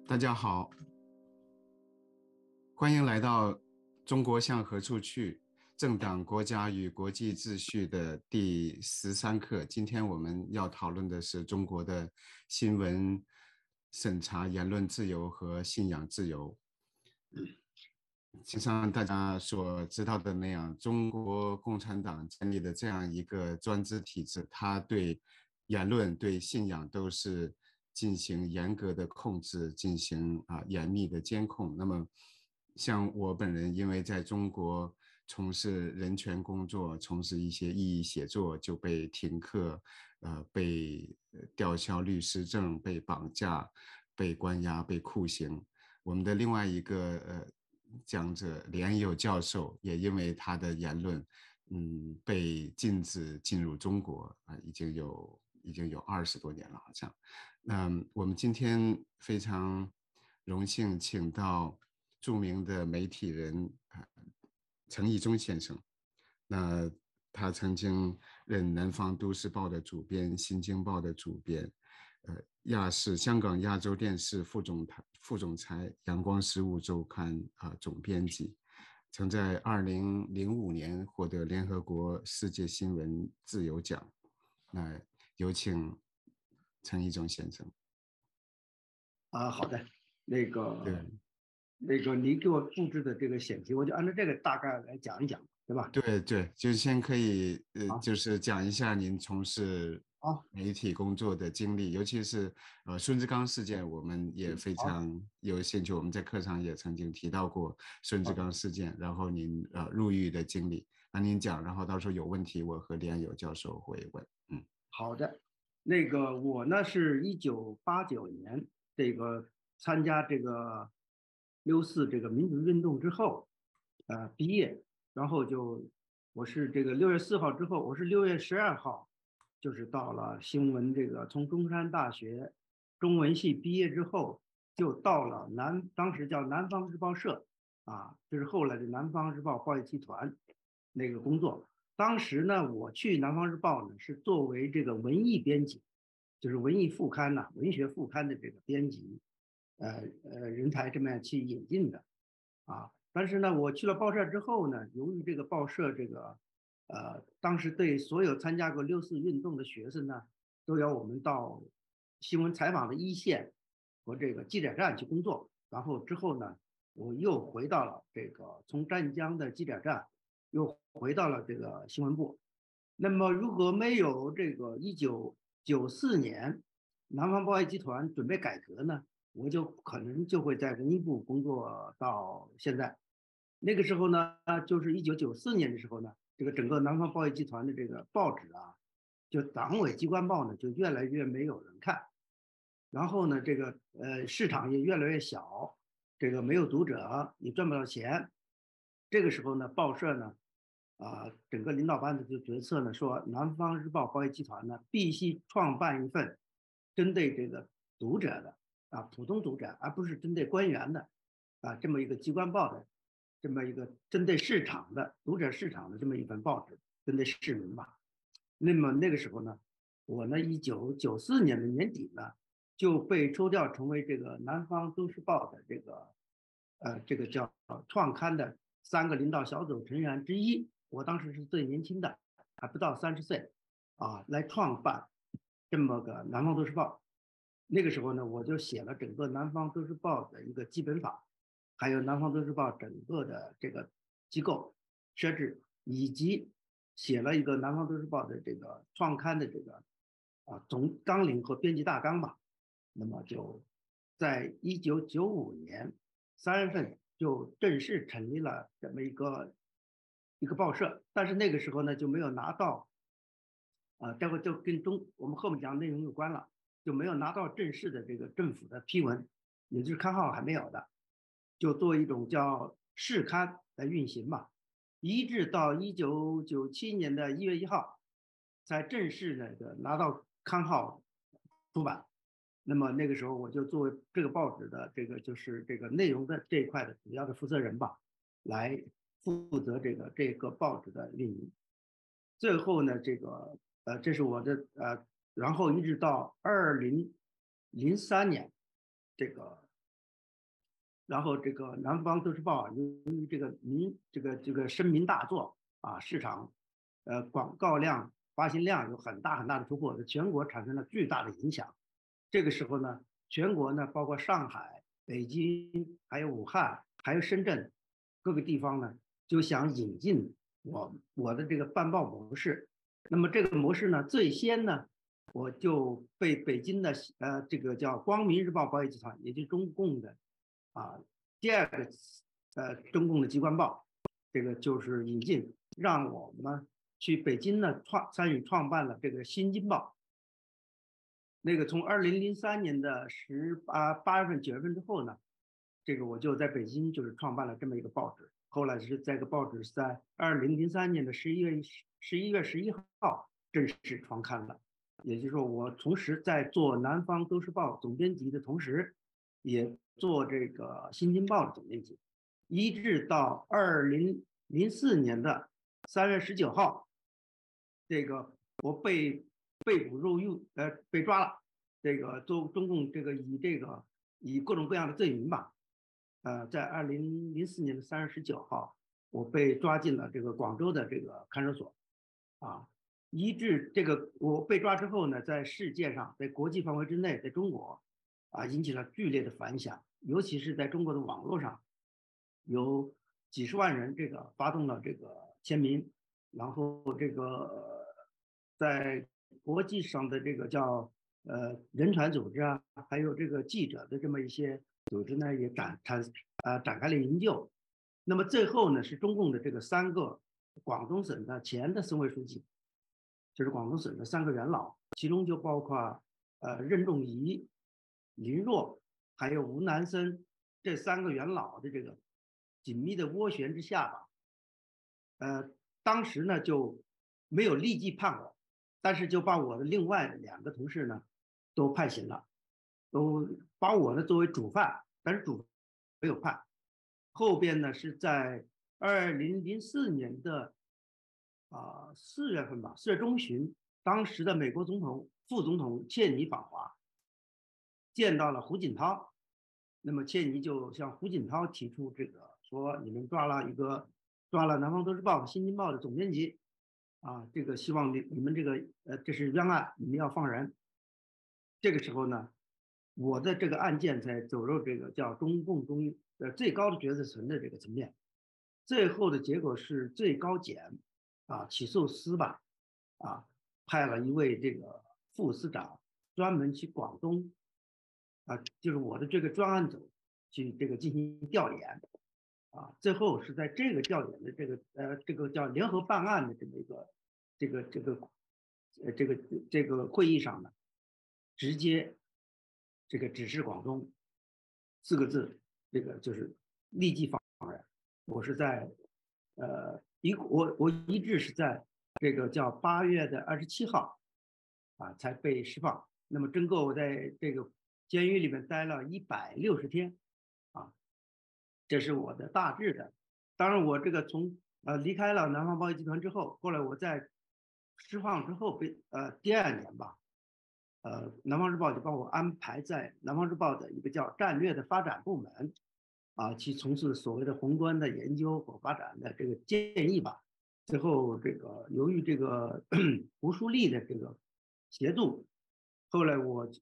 大家好，欢迎来到《中国向何处去：政党、国家与国际秩序》的第13课。今天我们要讨论的是中国的新闻审查、言论自由和信仰自由。就像大家所知道的那样，中国共产党建立的这样一个专制体制，它对言论、对信仰都是进行严格的控制，进行严密的监控。那么，像我本人，因为在中国从事人权工作，从事一些异议写作，就被停课，被吊销律师证，被绑架，被关押，被酷刑。我们的另外一个讲者连友教授也因为他的言论，被禁止进入中国已经有20多年了，好像。我们今天非常荣幸请到著名的媒体人程一中先生。那他曾经任南方都市报的主编、新京报的主编，香港亚洲电视副总裁、阳光实务周刊总编辑，曾在2005年获得联合国世界新闻自由奖。那有请陈一中先生。好的，那个对你给我布置的这个选题，我就按照这个大概来讲一讲，对吧？对对，就先可以好，就是讲一下您从事好，媒体工作的经历，尤其是孙志刚事件，我们也非好，常有兴趣。我们在课上也曾经提到过孙志好的，刚事件，然后您入狱的经历，那您讲，然后到时候有问题，我和连友教授会问。好的。我呢是1989年参加6·4这个民主运动之后，毕业，然后我是6月4号之后，我是6月12号，就是到了新闻从中山大学中文系毕业之后，就到了当时叫南方日报社就是后来的南方日报报业集团工作。当时呢，我去南方日报呢是作为这个文艺编辑，就是文艺副刊文学副刊的这个编辑，人才这么样去引进的但是呢，我去了报社之后呢，由于这个报社当时对所有参加过6·4运动的学生呢，都要我们到新闻采访的一线和这个记者站去工作。然后之后呢，我又回到了从湛江的记者站，又回到了这个新闻部。那么如果没有1994年南方报业集团准备改革呢，我可能会在文艺部工作到现在。那个时候呢，就是1994年的时候呢，这个整个南方报业集团的这个报纸就党委机关报呢，就越来越没有人看。然后呢，市场也越来越小，没有读者，也赚不到钱。这个时候呢，报社呢，整个领导班子就决策呢，说南方日报报业集团呢，必须创办一份针对这个读者的普通读者，而不是针对官员的这么一个机关报的这么一个针对市场的读者市场的这么一份报纸，针对市民吧。那么那个时候呢，我呢1994年的年底呢，就被抽调成为这个南方都市报的叫创刊的3个领导小组成员之一。我当时是最年轻的，还不到30岁来创办这么个南方都市报。那个时候呢，我就写了整个南方都市报的一个基本法，还有南方都市报整个的这个机构设置，以及写了一个南方都市报的这个创刊的总纲领和编辑大纲吧。那么就在1995年3月份就正式成立了这么一个报社。但是那个时候呢，就没有拿到待会就跟我们后面讲内容有关了，就没有拿到正式的这个政府的批文，也就是刊号还没有的，就作为一种叫试刊来运行嘛。一直到1997年的1月1号，才正式拿到刊号出版。那么那个时候，我就作为这个报纸的就是内容的这一块的主要的负责人吧，来负责这个报纸的运营。最后呢，这是我的然后一直到2003年，这个然后这个南方都市报由于这个声名大作啊，市场广告量、发行量有很大很大的突破，在全国产生了巨大的影响。这个时候呢，全国呢，包括上海、北京、还有武汉、还有深圳各个地方呢，就想引进我的这个办报模式。那么这个模式呢，最先呢，我就被北京的这个叫光明日报报业集团，也就是中共的啊第二个中共的机关报，这个就是引进，让我们去北京呢参与创办了这个新京报。那个从2003年的8月份、9月份之后呢，这个我就在北京就是创办了这么一个报纸。后来是这个报纸是在2003年的11月11号正式创刊了。也就是说，我同时在做南方都市报总编辑的同时，也做这个新京报的总编辑，一直到2004年的3月19号，这个我被捕入狱，被抓了。这个中共以各种各样的罪名吧，在2004年的3月19号，我被抓进了这个广州的这个看守所，啊，一直这个我被抓之后呢，在世界上，在国际范围之内，在中国，引起了剧烈的反响，尤其是在中国的网络上，有几十万人这个发动了这个签名，然后这个在国际上的这个叫人权组织啊，还有这个记者的这么一些组织呢，也展开了营救。那么最后呢，是中共的这个3个广东省的前的省委书记，就是广东省的3个元老，其中就包括任仲夷、林若还有吴南森这3个元老的这个紧密的斡旋之下吧，当时呢就没有立即判我，但是就把我的另外2个同事呢都判刑了，都把我呢作为主犯，但是主没有判。后边呢是在2004年的4月份吧，4月中旬，当时的美国副总统切尼访华，见到了胡锦涛。那么切尼就向胡锦涛提出这个说，你们抓了南方都市报和新京报的总编辑，这个希望你们这个这是冤案，你们要放人。这个时候呢，我的这个案件才走入这个叫中共最高的决策层的这个层面，最后的结果是最高检起诉司吧，派了一位这个副司长专门去广东就是我的这个专案组去这个进行调研最后是在这个调研的这个叫联合办案的这么一个这个会议上呢，直接这个指示广东4个字，这个就是立即放人。我是在我一直是在这个叫8月27号才被释放。那么整个我在这个监狱里面待了160天这是我的大致的。当然，我这个从离开了南方报业集团之后，后来我在释放之后第2年吧，南方日报就把我安排在南方日报的一个叫战略的发展部门去从事所谓的宏观的研究和发展的这个建议吧。最后这个由于这个胡舒立的这个协助，后来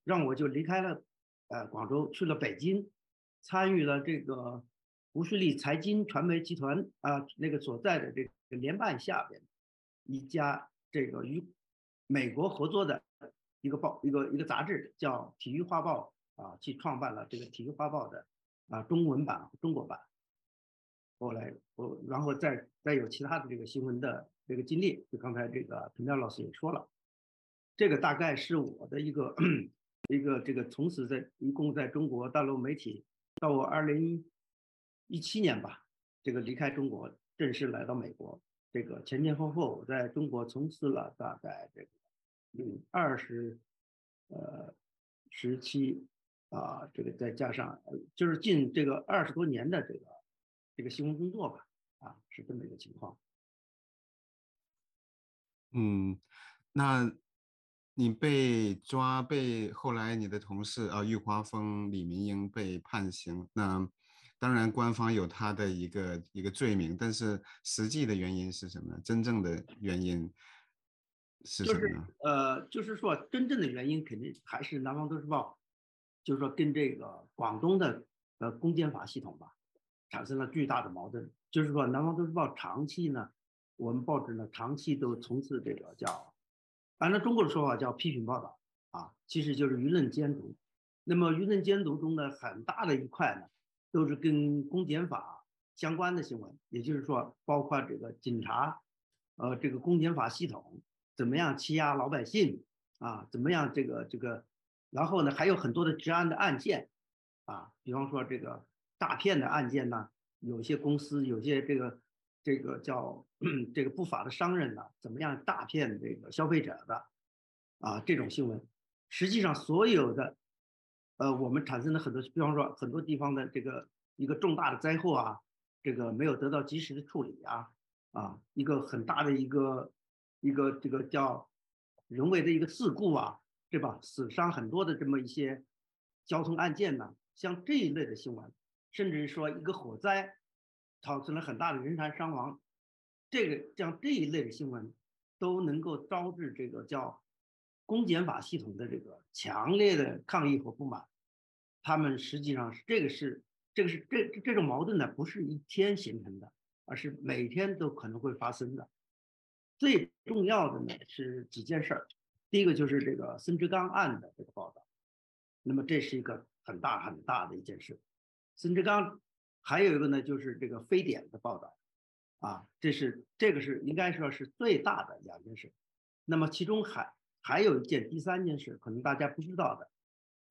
让我就离开了广州，去了北京，参与了这个胡舒立财经传媒集团那个所在的这个联办下边一家这个与美国合作的一个杂志叫《体育画报》去创办了这个《体育画报》的中文版和中国版。后来然后再有其他的这个新闻的这个经历，就刚才这个陈彪老师也说了，这个大概是我的一个这个从此一共在中国大陆媒体到我2017年吧，这个离开中国正式来到美国，这个前前后后我在中国从事了大概这个17这个再加上就是近这个20多年的这个新闻工作吧，是这么一个情况。嗯，那你被抓，后来你的同事郁华峰、李明英被判刑，那当然官方有他的一个罪名，但是实际的原因是什么呢？真正的原因是就是什么呢？就是说真正的原因肯定还是南方都市报，就是说跟这个广东的公检法系统吧产生了巨大的矛盾。就是说南方都市报长期呢，我们报纸呢长期都从事这个叫，按照中国的说法叫批评报道啊，其实就是舆论监督。那么舆论监督中的很大的一块呢，都是跟公检法相关的新闻，也就是说包括这个警察，这个公检法系统。怎么样欺压老百姓啊？怎么样这个，然后呢，还有很多的治安的案件啊，比方说这个诈骗的案件呢，有些公司有些这个叫这个不法的商人呢，怎么样诈骗这个消费者的啊？这种新闻，实际上所有的我们产生的很多，比方说很多地方的这个一个重大的灾祸啊，这个没有得到及时的处理啊，一个很大的一个这个叫人为的一个事故啊，对吧？死伤很多的这么一些交通案件呢，像这一类的新闻，甚至说一个火灾造成了很大的人员伤亡，像这一类的新闻都能够招致这个叫公检法系统的这个强烈的抗议和不满。他们实际上是这种矛盾呢，不是一天形成的，而是每天都可能会发生的。最重要的呢是几件事儿，第一个就是这个孙志刚案的这个报道，那么这是一个很大很大的一件事。孙志刚还有一个呢就是这个非典的报道啊，这个是应该说是最大的两件事。那么其中还有一件第三件事，可能大家不知道的，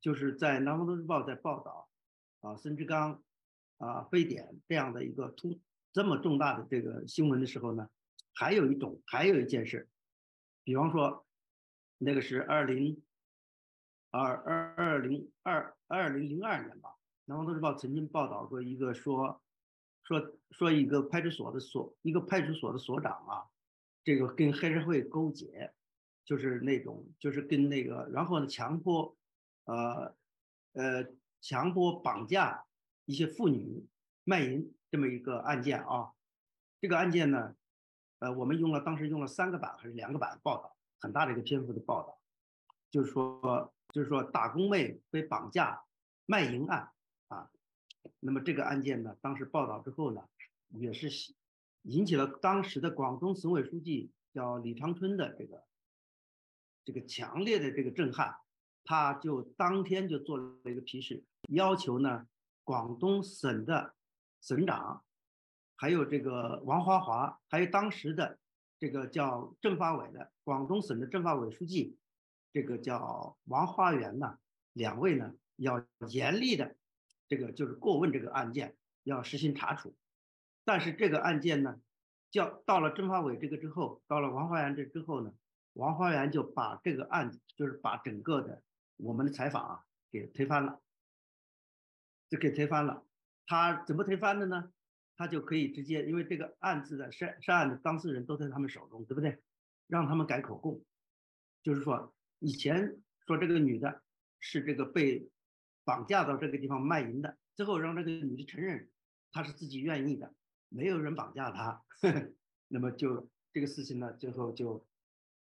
就是在南方都市报在报道啊孙志刚啊非典这样的一个这么重大的这个新闻的时候呢，还有一件事，比方说那个是2002年吧，南方都市报曾经报道过一个说一个派出所的所长啊，这个跟黑社会勾结，就是那种就是跟那个，然后呢呃呃强迫绑架一些妇女卖淫这么一个案件啊。这个案件呢，我们当时用了3个版还是2个版报道，很大的一个篇幅的报道，就是说打工妹被绑架卖淫案啊。那么这个案件呢，当时报道之后呢，也是引起了当时的广东省委书记叫李长春的这个强烈的这个震撼，他就当天就做了一个批示，要求呢广东省的省长，还有这个王华华，还有当时的这个叫政法委的广东省的政法委书记，这个叫王花园呢，两位呢要严厉的这个就是过问这个案件，要实行查处。但是这个案件呢，到了政法委这个之后，到了王花园这之后呢，王花园就把这个案子，就是把整个的我们的采访啊给推翻了，就给推翻了。他怎么推翻的呢？他就可以直接，因为这个案子的涉案的当事人都在他们手中，对不对？让他们改口供，就是说以前说这个女的是这个被绑架到这个地方卖淫的，最后让这个女的承认她是自己愿意的，没有人绑架她。那么就这个事情呢，最后就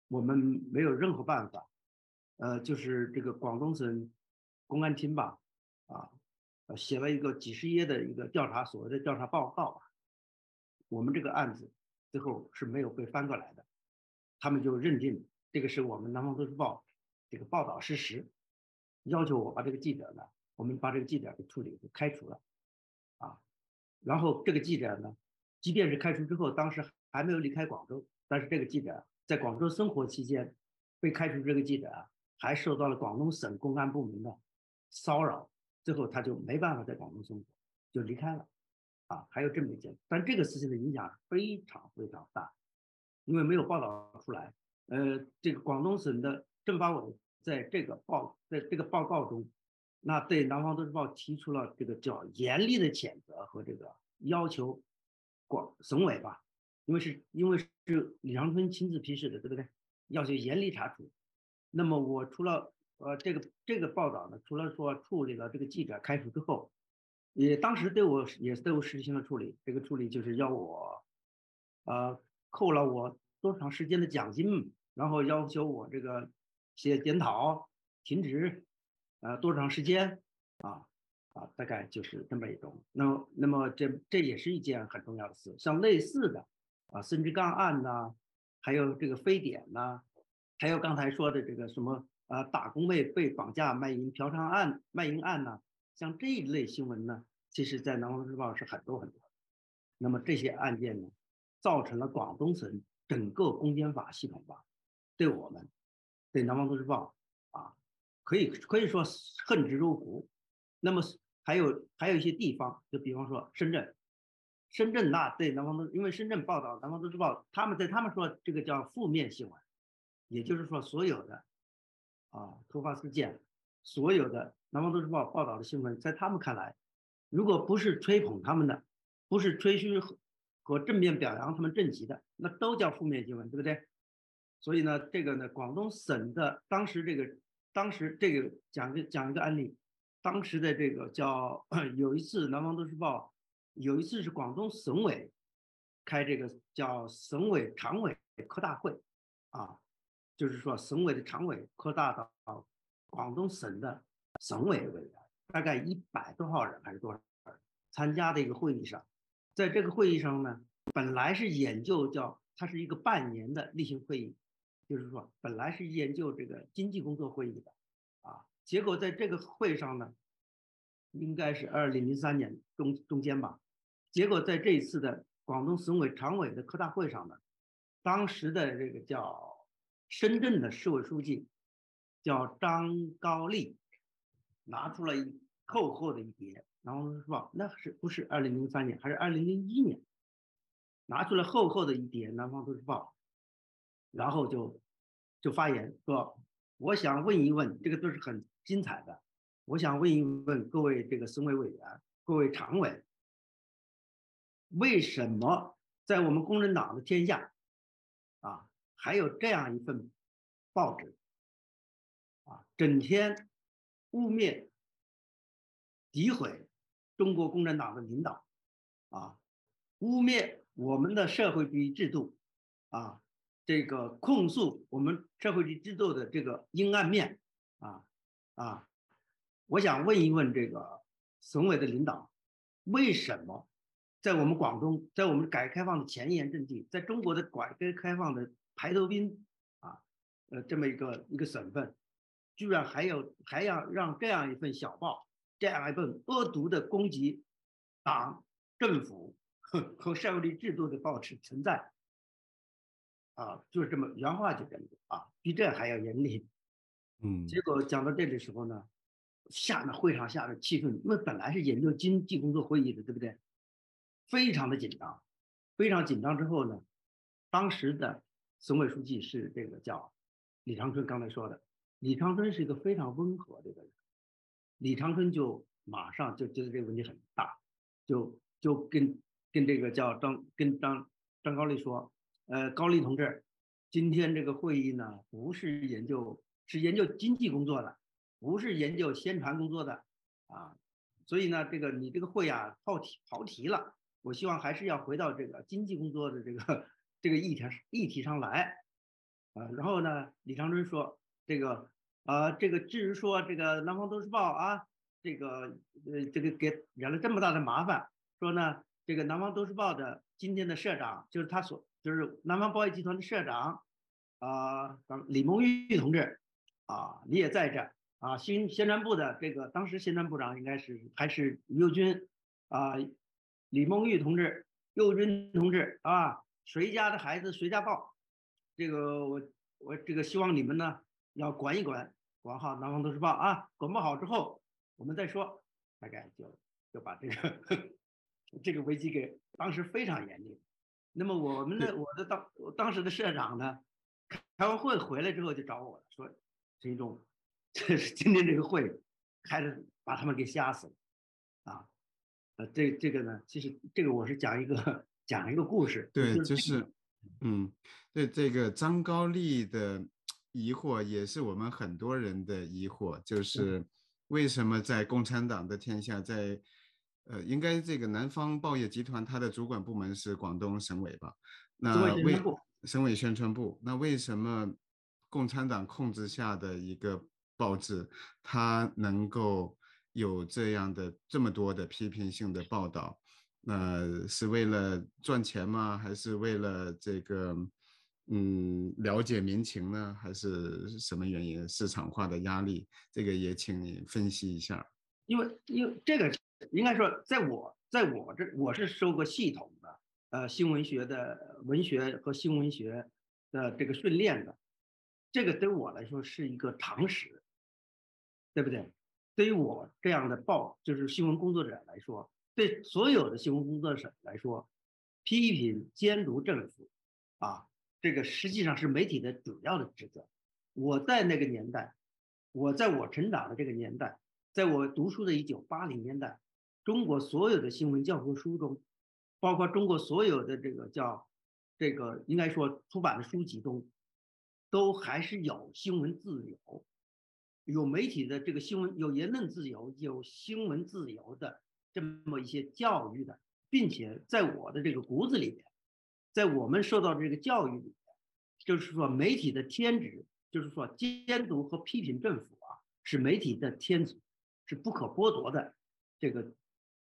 我们没有任何办法，就是这个广东省公安厅吧，啊，写了一个几十页的一个所谓的调查报告吧，我们这个案子最后是没有被翻过来的，他们就认定这个是我们南方都市报这个报道事实，要求我把这个记者呢，我们把这个记者给处理开除了啊。然后这个记者呢，即便是开除之后，当时还没有离开广州，但是这个记者在广州生活期间被开除，这个记者啊，还受到了广东省公安部门的骚扰，最后他就没办法在广东生活，就离开了啊。还有这么一件，但这个事情的影响非常非常大，因为没有报道出来。这个广东省的政法委在这个报告中，那对南方都市报提出了这个叫严厉的谴责和这个要求省委吧，因为是李长春亲自批示的，对不对？要求严厉查处。那么我除了这个报道呢，除了说处理了这个记者开除之后，也当时对我也是对我实行了处理，这个处理就是要我，扣了我多长时间的奖金，然后要求我这个写检讨、停职，多长时间啊大概就是这么一种。那么这也是一件很重要的事，像类似的森之刚案呐，还有这个非典呐，还有刚才说的这个什么打工妹被绑架卖淫嫖娼案、卖淫案呐，像这一类新闻呢，其实在南方日报是很多很多。那么这些案件呢，造成了广东省整个公检法系统吧，对我们，对南方都市报啊，可以说恨之入骨。那么还有一些地方，就比方说深圳，深圳那对南方都，因为深圳报道南方都市报，他们说这个叫负面新闻，也就是说所有的突发事件，所有的南方都市报报道的新闻，在他们看来，如果不是吹捧他们的，不是吹嘘和正面表扬他们政绩的，那都叫负面新闻，对不对？所以呢，这个呢，广东省的当时这个讲一个案例，当时的这个叫有一次南方都市报有一次是广东省委开这个叫省委常委扩大会啊，就是说省委的常委扩大到广东省的省委委员，大概100多号人还是多少人参加的一个会议上，在这个会议上呢，本来是研究它是一个半年的例行会议，就是说本来是研究这个经济工作会议的结果在这个会上呢，应该是2003年中间吧，结果在这一次的广东省委常委的扩大会上呢，当时的这个叫深圳的市委书记叫张高丽，拿出了厚厚的一叠，然后说那不是2003年，还是2001年，拿出了厚厚的一叠《南方都市报》，然后就发言说，我想问一问，这个都是很精彩的，我想问一问各位这个省委委员、各位常委，为什么在我们共产党的天下还有这样一份报纸整天污蔑、诋毁中国共产党的领导污蔑我们的社会主义制度这个控诉我们社会主义制度的这个阴暗面我想问一问这个省委的领导，为什么在我们广东，在我们改革开放的前沿阵地，在中国的改革开放的排头兵这么一个省份，居然还要让这样一份小报，这样一份恶毒的攻击党、政府和社会主义制度的报纸存在就是这么原话就这么比这还要严厉。结果讲到这里的时候呢，会上下的气氛，因为本来是研究经济工作会议的，对不对？非常的紧张，非常紧张之后呢，当时的省委书记是这个叫李长春，刚才说的，李长春是一个非常温和的一个人，李长春就马上就觉得这个问题很大，就跟这个叫张高丽说，高丽同志，今天这个会议呢，不是研究经济工作的，不是研究宣传工作的所以呢，这个你这个会跑题了，我希望还是要回到这个经济工作的这个议题上来然后呢，李长春说这个至于说这个南方都市报这个给惹了这么大的麻烦，说呢这个南方都市报的今天的社长就是南方报业集团的社长李蒙玉同志你也在这宣传部的当时宣传部长应该还是于右军李蒙玉同志、右军同志谁家的孩子谁家报，这个我这个希望你们呢要管一管好南方都市报管不好之后我们再说，大概就把这个危机给当时非常严厉。那么我当时的社长呢，开完会回来之后就找我了，说陈一中，这是今天这个会开着把他们给吓死了这个呢，其实这个我是讲一个故事，对，对这个张高丽的疑惑也是我们很多人的疑惑，就是为什么在共产党的天下，在应该这个南方报业集团它的主管部门是广东省委吧？省委那宣传部。省委宣传部，那为什么共产党控制下的一个报纸，它能够有这样的这么多的批评性的报道？那是为了赚钱吗？还是为了这个了解民情呢？还是什么原因？市场化的压力，这个也请你分析一下。因为这个应该说，在我这我是受过系统的新闻学的文学和新闻学的这个训练的，这个对我来说是一个常识，对不对？对于我这样的就是新闻工作者来说，对所有的新闻工作者来说，批评监督政府啊，这个实际上是媒体的主要的职责。我在那个年代，我在我成长的这个年代，在我读书的1980年代，中国所有的新闻教科书中，包括中国所有的这个应该说出版的书籍中，都还是有新闻自由，有媒体的这个新闻，有言论自由，有新闻自由的这么一些教育的，并且在我的这个骨子里面，在我们受到这个教育里面，就是说媒体的天职，就是说监督和批评政府啊，是媒体的天职，是不可剥夺的这个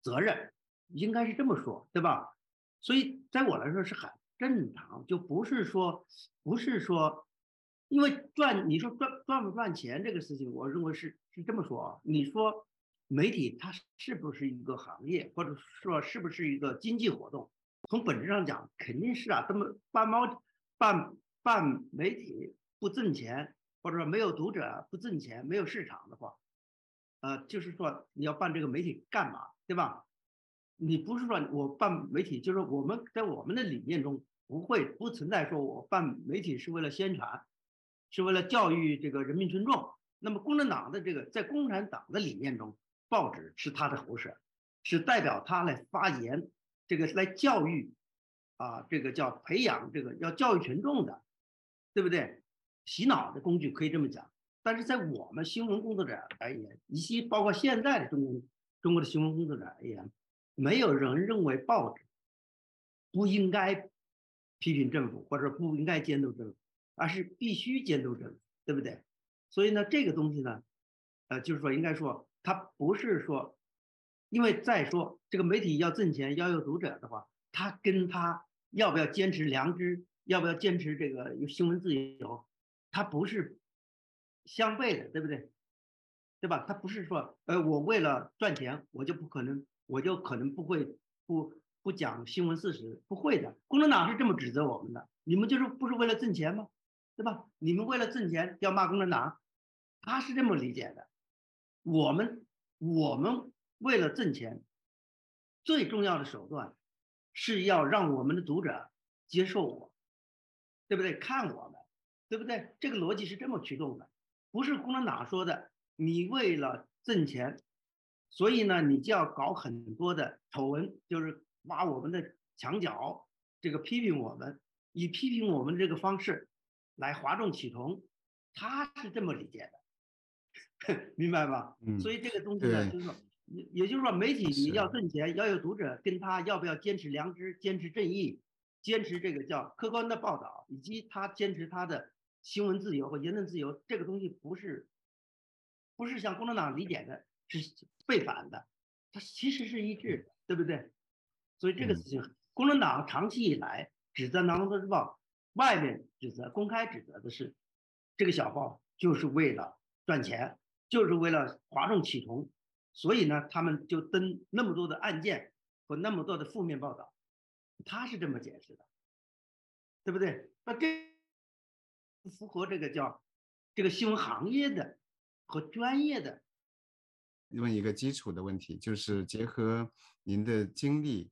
责任，应该是这么说，对吧？所以在我来说是很正常，就不是说，因为你说赚不赚钱这个事情，我认为是这么说啊。你说媒体它是不是一个行业，或者说是不是一个经济活动？从本质上讲，肯定是啊。这么办媒体不挣钱，或者说没有读者不挣钱，没有市场的话，就是说你要办这个媒体干嘛，对吧？你不是说我办媒体，就是我们在我们的理念中不存在说我办媒体是为了宣传，是为了教育这个人民群众。那么共产党的这个在共产党的理念中，报纸是他的喉舌，是代表他来发言，这个来教育这个叫培养这个要教育群众的，对不对？洗脑的工具可以这么讲。但是在我们新闻工作者而言，以及包括现在的中国的新闻工作者而言，没有人认为报纸不应该批评政府，或者不应该监督政府，而是必须监督政府，对不对？所以呢，这个东西呢，就是说应该说，它不是说，因为再说这个媒体要挣钱，要有读者的话，它跟他要不要坚持良知，要不要坚持这个新闻自由，它不是相悖的，对不对？对吧？他不是说，我为了赚钱，我就可能不讲新闻事实，不会的。共产党是这么指责我们的，你们就是不是为了挣钱吗？对吧？你们为了挣钱要骂共产党，他是这么理解的。我们为了挣钱，最重要的手段是要让我们的读者接受我，对不对？看我们，对不对？这个逻辑是这么驱动的，不是共产党说的。你为了挣钱，所以呢，你就要搞很多的丑闻，就是挖我们的墙角，这个批评我们，以批评我们这个方式来哗众取宠，他是这么理解的，明白吧？所以这个东西呢，对，就是说，也就是说，媒体要是。挣钱，要有读者，跟他要不要坚持良知、坚持正义、坚持这个叫客观的报道，以及他坚持他的新闻自由和言论自由，这个东西不是像共产党理解的是背反的，它其实是一致的，对不对？所以这个嗯。事情，共产党长期以来指责《南方都市报》，外面公开指责的是这个小报就是为了赚钱，就是为了哗众取宠，所以呢，他们就登那么多的案件和那么多的负面报道，他是这么解释的，对不对？那这不符合这个新闻行业的和专业的。问一个基础的问题，就是结合您的经历，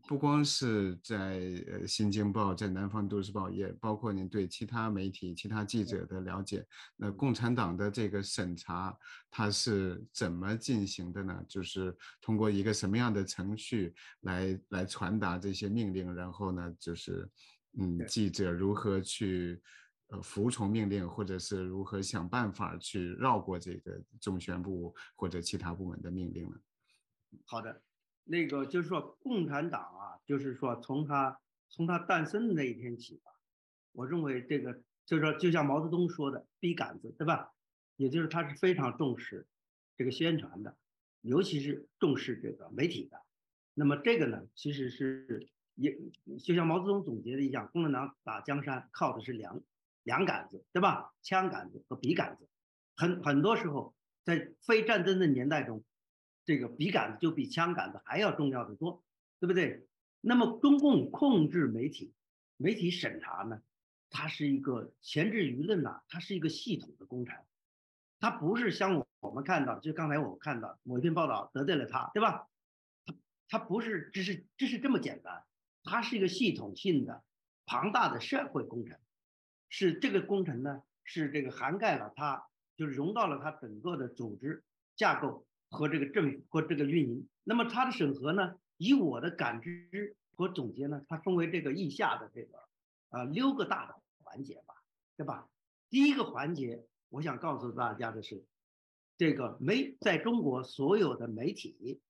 不光是在《新京报》在《南方都市报》，也包括您对其他媒体、其他记者的了解。那共产党的这个审查，它是怎么进行的呢？就是通过一个什么样的程序来传达这些命令，然后呢，就是记者如何去服从命令，或者是如何想办法去绕过这个中宣部或者其他部门的命令呢？好的，那个就是说，共产党啊，就是说从它诞生的那一天起吧，我认为这个就是说，就像毛泽东说的“笔杆子”，对吧？也就是他是非常重视这个宣传的，尤其是重视这个媒体的。那么这个呢，其实是也就像毛泽东总结的一样，共产党打江山靠的是两杆子，对吧？枪杆子和笔杆子。很多时候，在非战争的年代中，这个笔杆子就比枪杆子还要重要的多，对不对？那么中共控制媒体，媒体审查呢，它是一个前置舆论呐，它是一个系统的工程，它不是像我们看到，就刚才我们看到某一篇报道得罪了他，对吧？它不是只是这么简单，它是一个系统性的庞大的社会工程，是这个工程呢，是这个涵盖了它，就是融到了它整个的组织架构和这个政府和这个运营。那么它的审核呢，以我的感知和总结呢，它分为这个以下的这个6个大的环节吧，对吧？第一个环节，我想告诉大家的是，这个在中国所有的媒体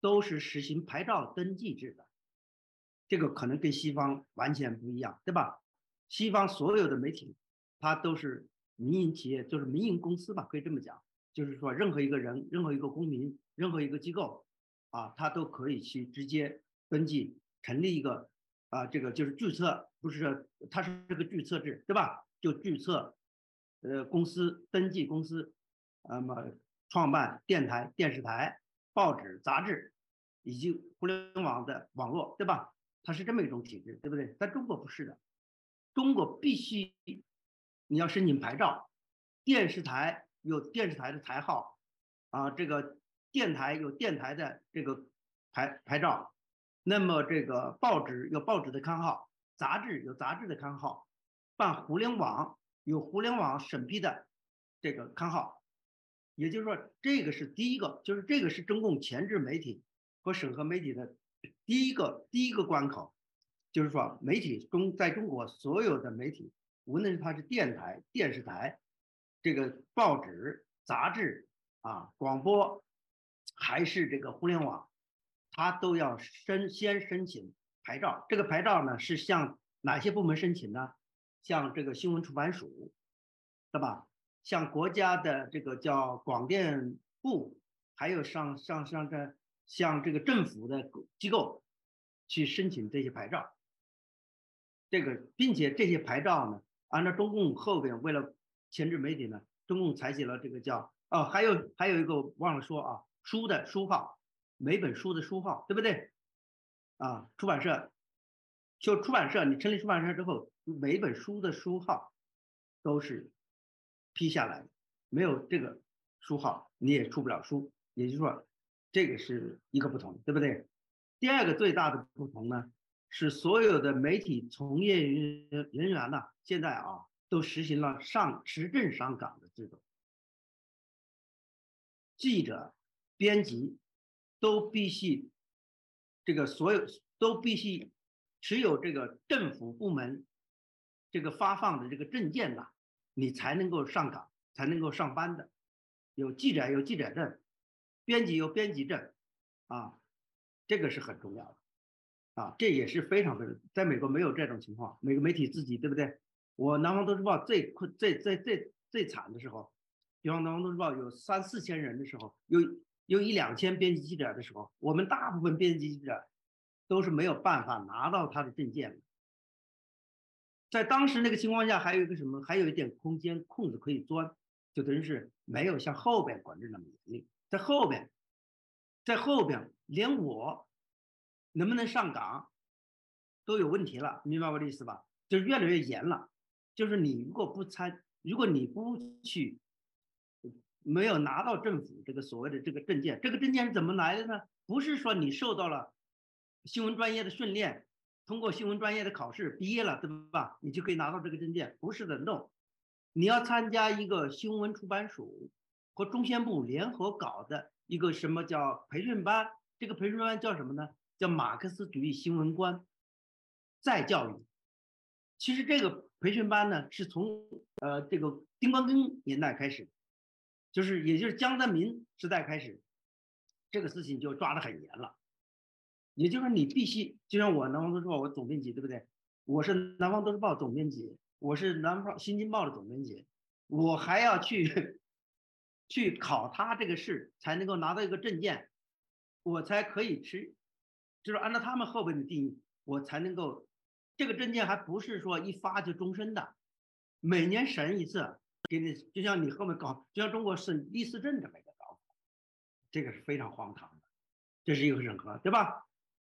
都是实行牌照登记制的，这个可能跟西方完全不一样，对吧？西方所有的媒体，它都是民营企业，就是民营公司吧，可以这么讲，就是说任何一个人、任何一个公民、任何一个机构啊，他都可以去直接登记成立一个这个就是注册，不是说它是这个注册制，对吧？就注册公司登记公司，那么创办电台、电视台、报纸、杂志以及互联网的网络，对吧？它是这么一种体制，对不对？在中国不是的，中国必须你要申请牌照，电视台有电视台的台号这个电台有电台的这个牌照，那么这个报纸有报纸的刊号，杂志有杂志的刊号，办互联网有互联网审批的这个刊号，也就是说，这个是第一个，就是这个是中共前置媒体和审核媒体的第一个关口，就是说媒体在中国所有的媒体，无论是它是电台、电视台，这个报纸、杂志广播，还是这个互联网，它都要先申请牌照。这个牌照呢是向哪些部门申请呢？向这个新闻出版署，对吧？向国家的这个叫广电部，还有向这个政府的机构去申请这些牌照。这个，并且这些牌照呢，按照中共后边为了牵制媒体呢，中共采取了这个叫还有一个忘了说书的书号，每本书的书号，对不对？出版社你成立出版社之后，每一本书的书号都是批下来的，没有这个书号你也出不了书。也就是说，这个是一个不同，对不对？第二个最大的不同呢，是所有的媒体从业人员呢，现在都实行了持证上岗的制度，记者、编辑都必须都必须持有这个政府部门这个发放的这个证件的，你才能够上岗，才能够上班的。有记者有记者证，编辑有编辑证这个是很重要的这也是非常的，在美国没有这种情况，每个媒体自己对不对？我南方都市报最惨的时候，比方南方都市报有3、4千人的时候，有1-2千编辑记者的时候，我们大部分编辑记者都是没有办法拿到他的证件的。在当时那个情况下，还有一个什么？还有一点空子可以钻，就等于是没有像后边管制那么严厉。在后边连我能不能上岗都有问题了，明白我的意思吧？就是越来越严了。就是你如果你不去，没有拿到政府这个所谓的这个证件，这个证件是怎么来的呢？不是说你受到了新闻专业的训练，通过新闻专业的考试毕业了，对吧？你就可以拿到这个证件，不是的 ，no。你要参加一个新闻出版署和中宣部联合搞的一个什么叫培训班，这个培训班叫什么呢？叫马克思主义新闻观再教育。其实这个培训班呢，是从这个丁光根年代开始，也就是江泽民时代开始，这个事情就抓得很严了。也就是说，你必须就像我南方都市报我总编辑，对不对？我是南方都市报总编辑，我是南方新京报的总编辑，我还要去考他这个试，才能够拿到一个证件，我才可以就是按照他们后边的定义，我才能够这个证件还不是说一发就终身的，每年审一次，给你就像你后面搞，就像中国审第四证这么一个搞法，这个是非常荒唐的，这是一个审核，对吧？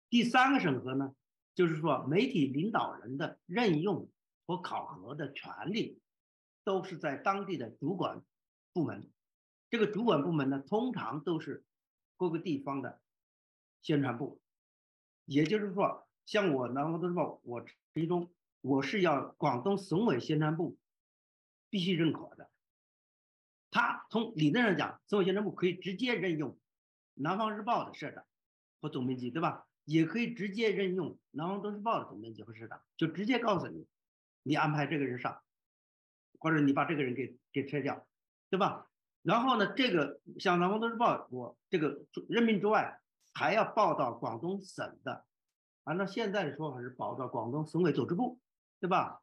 第三个审核呢，就是说媒体领导人的任用和考核的权利，都是在当地的主管部门。这个主管部门呢，通常都是各个地方的宣传部。也就是说，像我南方都市报，我其中我是要广东省委宣传部必须认可的。他从理论上讲，省委宣传部可以直接任用南方日报的社长和总编辑，对吧？也可以直接任用南方都市报的总编辑和社长，就直接告诉你，你安排这个人上，或者你把这个人给撤掉，对吧？然后呢，这个像南方都市报，我这个任命之外，还要报到广东省的，按照现在的说法是报到广东省委组织部，对吧？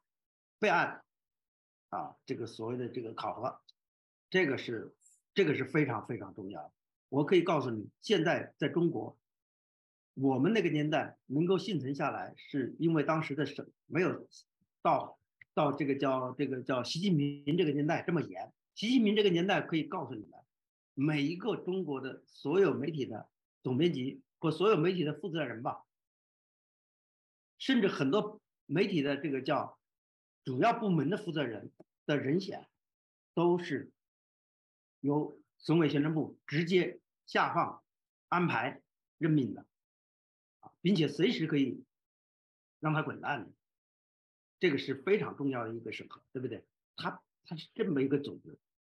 备案啊，这个所谓的这个考核，这个是非常非常重要的。我可以告诉你，现在在中国，我们那个年代能够幸存下来，是因为当时的省没有到这个叫习近平这个年代这么严。习近平这个年代可以告诉你们，每一个中国的所有媒体的总编辑或所有媒体的负责人吧，甚至很多媒体的这个叫主要部门的负责人的人选，都是由省委宣传部直接下放、安排、任命的，并且随时可以让他滚蛋的。这个是非常重要的一个审核，对不对？它是这么一个组织。